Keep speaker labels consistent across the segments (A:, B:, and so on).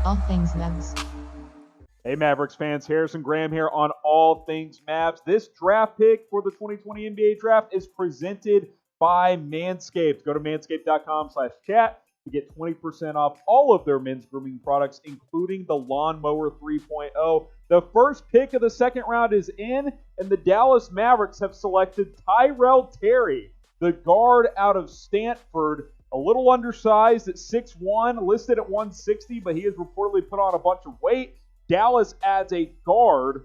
A: All things Mavs.
B: Hey Mavericks fans, Harrison Graham here on All Things Mavs. This draft pick for the 2020 NBA Draft is presented by Manscaped. Go to manscaped.com/chat to get 20% off all of their men's grooming products, including the Lawnmower 3.0. The first pick of the second round is in, and the Dallas Mavericks have selected Tyrell Terry, the guard out of Stanford. A little undersized at 6'1", listed at 160, but he has reportedly put on a bunch of weight. Dallas adds a guard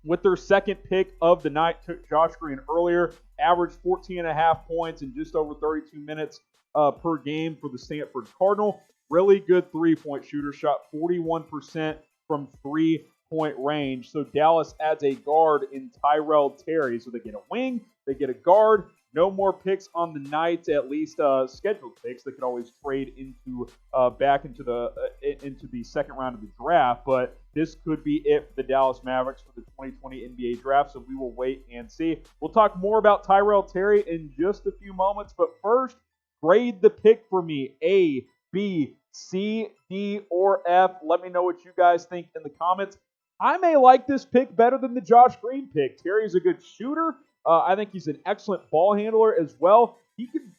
B: with their second pick of the night. Took Josh Green earlier, averaged 14.5 points in just over 32 minutes per game for the Stanford Cardinal. Really good three-point shooter, shot 41% from three-point range. So Dallas adds a guard in Tyrell Terry. So they get a wing, they get a guard. No more picks on the night, at least scheduled picks. They could always trade into back into the second round of the draft. But this could be it for the Dallas Mavericks for the 2020 NBA Draft. So we will wait and see. We'll talk more about Tyrell Terry in just a few moments. But first, grade the pick for me: A, B, C, D, or F. Let me know what you guys think in the comments. I may like this pick better than the Josh Green pick. Terry's a good shooter. I think he's an excellent ball handler as well. He could,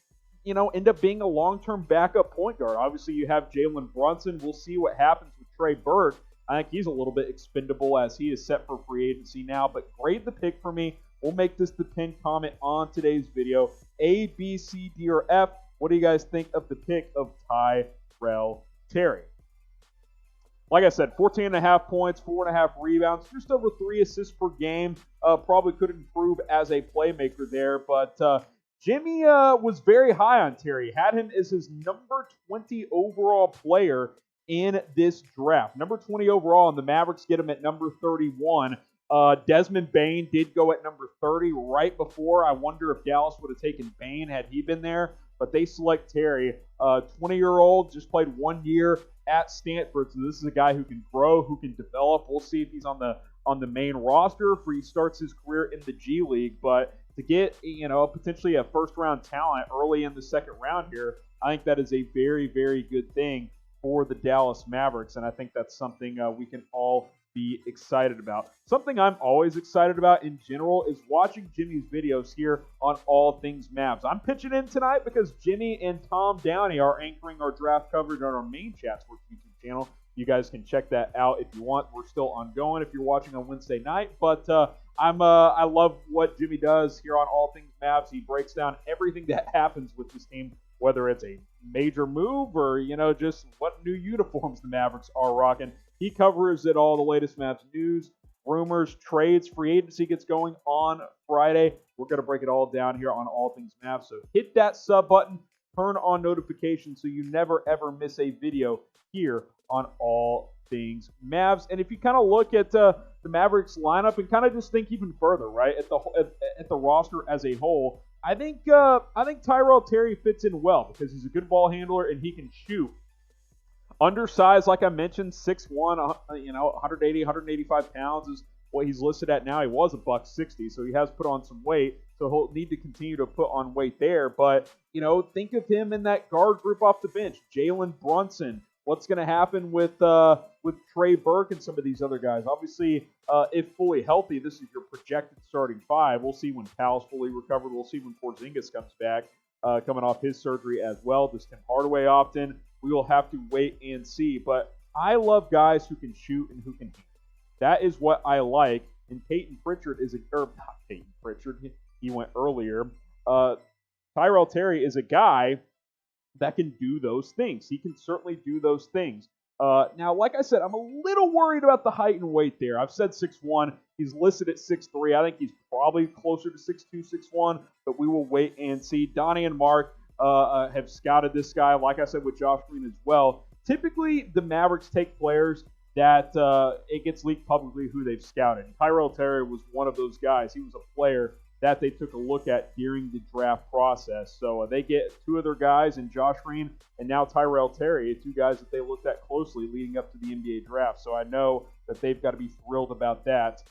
B: end up being a long-term backup point guard. Obviously, you have Jalen Brunson. We'll see what happens with Trey Burke. I think he's a little bit expendable as he is set for free agency now. But grade the pick for me. We'll make this the pinned comment on today's video. A, B, C, D, or F. What do you guys think of the pick of Tyrell Terry? Like I said, 14.5 points, 4.5 rebounds, just over 3 assists per game. Probably could improve as a playmaker there, but Jimmy was very high on Terry. Had him as his number 20 overall player in this draft. Number 20 overall, and the Mavericks get him at number 31. Desmond Bane did go at number 30 right before. I wonder if Dallas would have taken Bane had he been there, but they select Terry. 20-year-old, just played 1 year at Stanford, so this is a guy who can grow, who can develop. We'll see if he's on the main roster if he starts his career in the G League. But to get potentially a first-round talent early in the second round here, I think that is a very, very good thing for the Dallas Mavericks, and I think that's something we can all be excited about. Something I'm always excited about in general is watching Jimmy's videos here on All Things Mavs. I'm pitching in tonight because Jimmy and Tom Downey are anchoring our draft coverage on our main Chat Sports YouTube channel. You guys can check that out if you want. We're still ongoing if you're watching on Wednesday night, but I love what Jimmy does here on All Things Mavs. He breaks down everything that happens with this team, whether it's a major move or just what new uniforms the Mavericks are rocking. He covers it all, the latest Mavs news, rumors, trades. Free agency gets going on Friday. We're going to break it all down here on All Things Mavs. So hit that sub button, turn on notifications so you never, ever miss a video here on All Things Mavs. And if you kind of look at the Mavericks lineup and kind of just think even further, right, at the roster as a whole, I think Tyrell Terry fits in well because he's a good ball handler and he can shoot. Undersized, like I mentioned, 6'1", 180, 185 pounds is what he's listed at now. He was $160, so he has put on some weight. So he'll need to continue to put on weight there. But, think of him in that guard group off the bench. Jalen Brunson. What's going to happen with Trey Burke and some of these other guys? Obviously, if fully healthy, this is your projected starting five. We'll see when Powell's fully recovered. We'll see when Porzingis comes back, coming off his surgery as well. Does Tim Hardaway opt in? We will have to wait and see. But I love guys who can shoot and who can hit. That is what I like. And Peyton Pritchard is not Peyton Pritchard. He went earlier. Tyrell Terry is a guy that can do those things. He can certainly do those things. Now, like I said, I'm a little worried about the height and weight there. I've said 6'1". He's listed at 6'3". I think he's probably closer to 6'2", 6'1", but we will wait and see. Donnie and Mark have scouted this guy, like I said, with Josh Green as well. Typically, the Mavericks take players that it gets leaked publicly who they've scouted. Tyrell Terry was one of those guys. He was a player that they took a look at during the draft process. So they get two of their guys in Josh Green and now Tyrell Terry, two guys that they looked at closely leading up to the NBA draft. So I know that they've got to be thrilled about that.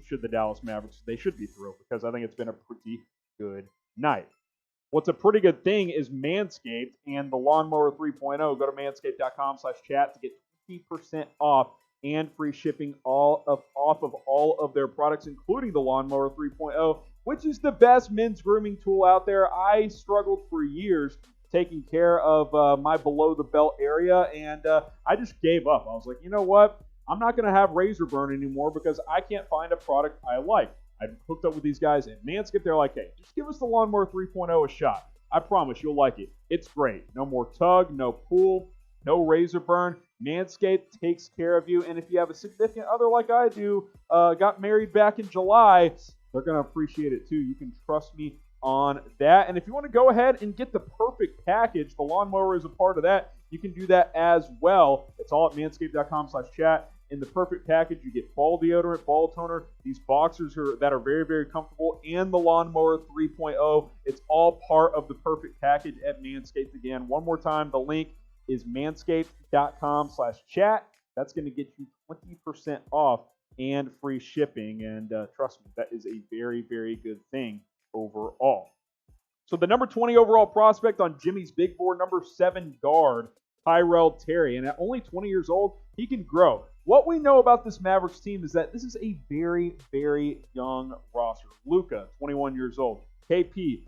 B: Should the Dallas Mavericks, they should be thrilled because I think it's been a pretty good night. What's a pretty good thing is Manscaped and the Lawnmower 3.0. Go to manscaped.com/chat to get 50% off and free shipping off of all of their products, including the Lawnmower 3.0, which is the best men's grooming tool out there. I struggled for years taking care of my below the belt area, and I just gave up. I was like, you know what? I'm not going to have razor burn anymore because I can't find a product I like. I hooked up with these guys at Manscaped. They're like, hey, just give us the Lawnmower 3.0 a shot. I promise you'll like it. It's great. No more tug, no pull, no razor burn. Manscaped takes care of you. And if you have a significant other like I do, got married back in July, they're going to appreciate it too. You can trust me on that. And if you want to go ahead and get the perfect package, the Lawnmower is a part of that. You can do that as well. It's all at manscaped.com/chat. In the perfect package, you get ball deodorant, ball toner, these boxers that are very, very comfortable, and the Lawnmower 3.0. It's all part of the perfect package at Manscaped. Again, one more time, the link is manscaped.com/chat. That's going to get you 20% off and free shipping. And trust me, that is a very, very good thing overall. So the number 20 overall prospect on Jimmy's big board, number 7 guard, Tyrell Terry. And at only 20 years old, he can grow. What we know about this Mavericks team is that this is a very, very young roster. Luka, 21 years old. KP,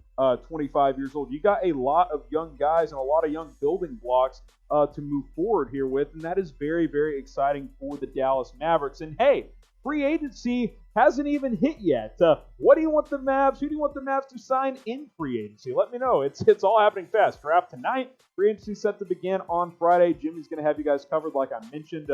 B: 25 years old. You got a lot of young guys and a lot of young building blocks to move forward here with, and that is very, very exciting for the Dallas Mavericks. And hey, free agency hasn't even hit yet. What do you want the Mavs? Who do you want the Mavs to sign in free agency? Let me know. It's all happening fast. Draft tonight. Free agency set to begin on Friday. Jimmy's going to have you guys covered, like I mentioned,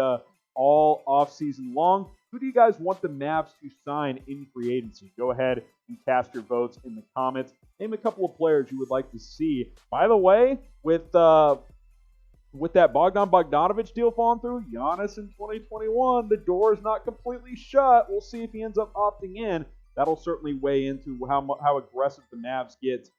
B: all offseason long. Who do you guys want the Mavs to sign in free agency? Go ahead and cast your votes in the comments. Name a couple of players you would like to see. By the way, with that Bogdan Bogdanovic deal falling through, Giannis in 2021, the door is not completely shut. We'll see if he ends up opting in. That'll certainly weigh into how aggressive the Mavs get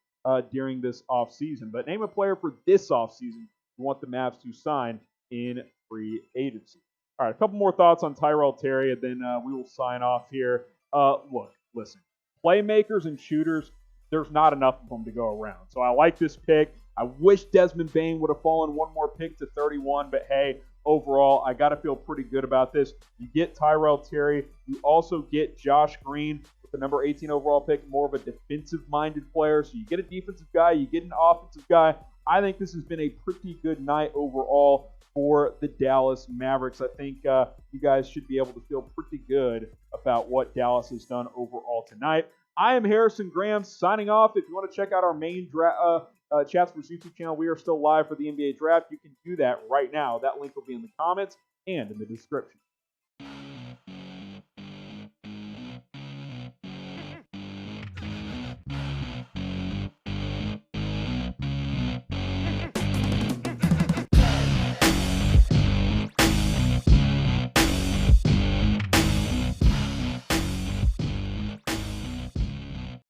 B: during this offseason. But name a player for this offseason you want the Mavs to sign in free agency. All right, a couple more thoughts on Tyrell Terry, and then we will sign off here. Look, listen, playmakers and shooters, there's not enough of them to go around. So I like this pick. I wish Desmond Bane would have fallen one more pick to 31, but hey, overall, I got to feel pretty good about this. You get Tyrell Terry. You also get Josh Green with the number 18 overall pick, more of a defensive-minded player. So you get a defensive guy, you get an offensive guy. I think this has been a pretty good night overall for the Dallas Mavericks. I think you guys should be able to feel pretty good about what Dallas has done overall tonight. I am Harrison Graham signing off. If you want to check out our main Chats Sports YouTube channel, we are still live for the NBA Draft. You can do that right now. That link will be in the comments and in the description.